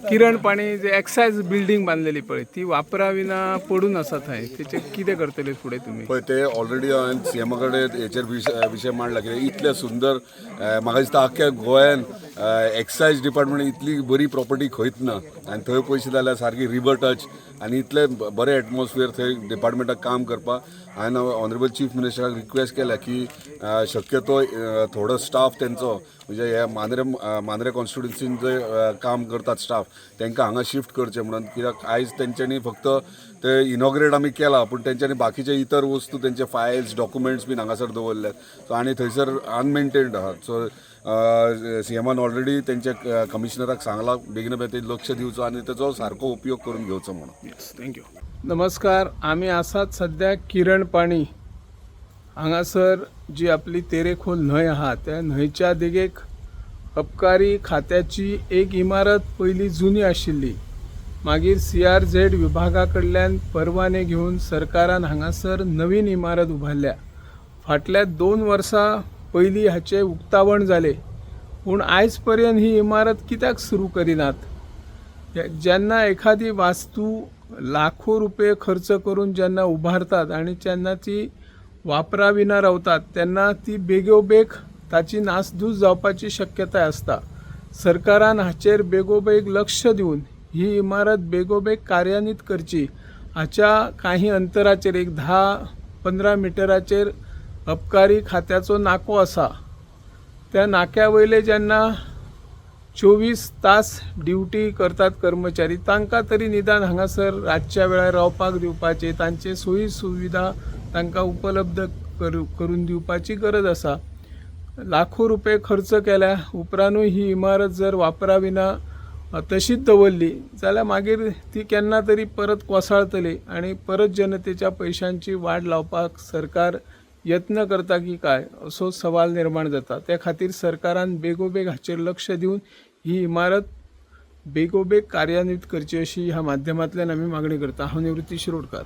किरण पाणी जे excise building बांधलेली पळय ती वापराविना पडून आसा थंय तेचे कितें करतले फुडें तुमी? पळय ते ऑलरेडी हांवें सीएमा कडेन हेचेर विशय मांडला कित्याक इतले सुंदर म्हाका दिसता आख्ख्या गोंयान एक्सायज डिपार्टमेंट इतली बरी प्रॉपर्टी खंयच ना आनी थंय पयशे जाल्यार सारकी रिवर टच आनी इतले बरें एटमॉस्फियर थंय डिपार्टमेंटाक काम करपाक हांवें ऑनरेबल चीफ मिनिस्टराक रिक्वेस्ट केल्या की शक्यतो थोडो स्टाफ तेंचो म्हणजे हे मांद्रे कॉन्स्टिट्युन्सीन जे काम करतात स्टाफ तांकां हांगा शिफ्ट करचे म्हणून कित्याक आयज तेंच्यांनी फक्त ते इनॉग्रेट आमी केला पूण तेंच्यांनी बाकीचे इतर वस्तू तेंचे फायल्स डॉक्युमेंट्स बीन हांगासर दवरल्यात सो आनी थंयसर अनमेंटेन्ड आहात सो सीएमान ऑलरेडी तेंच्या कमिशनराक सांगला बेगिना बेगीन लक्ष दिवचो आनी तेचो सारको उपयोग करून घेवचो म्हणून. थँक्यू. नमस्कार, आम्ही आसात सध्या किरण पाणी हांगासर जी आपली तेरेखोल न्हंय आहा त्या न्हंयच्या देगेक अबकारी खात्याची एक इमारत पयली जुनी आशिल्ली, मागीर CRZ विभागा कडल्यान परवाने घेवन सरकारान हांगासर नवीन इमारत उबारल्या. फाटल्या 2 वर्सां पयलीं हाचे उक्तावण जाले पूण आयज पर्यंत ही इमारत कित्याक सुरू करिनात? जेन्ना एखादी वास्तू लाखो रुपये खर्च करून जेन्ना उबारतात आणि जेन्ना ती वापराविना रावतात तेन्ना ती बेगोबेग ताची नासधूस जावपाची शक्यताय आसता. सरकारान हाचेर बेगोबेग लक्ष दिवन ही इमारत बेगोबेग कार्यान्वित करची. हाच्या काही अंतराचेर एक 10-15 मिटराचेर अबकारी खात्याचो नाको आसा. त्या नाक्या वयले जेन्ना 24 तास ड्युटी करतात कर्मचारी तांकां तरी निदान हांगासर रातच्या वेळार रावपाक दिवपाचे, तांचे सोयी सुविधा तांकां उपलब्ध करून दिवपाची गरज आसा. लाखो रुपये खर्च केल्या उपरांतूय ही इमारत जर वापराविना तशीच दवरली जाल्यार मागीर ती केन्ना तरी परत कोसळटली आणि परत जनतेच्या पैशांची वाड लावपाक सरकार यत्न करता की काय असो सवाल निर्माण जाता. त्या खातीर सरकारान बेगोबेग हाचेर लक्ष दिवन ही इमारत बेगोबेग कार्यान्वित करची अशी ह्या माध्यमांतल्यान आमी मागणी करता. हांव निवृत्ती शिरोडकार.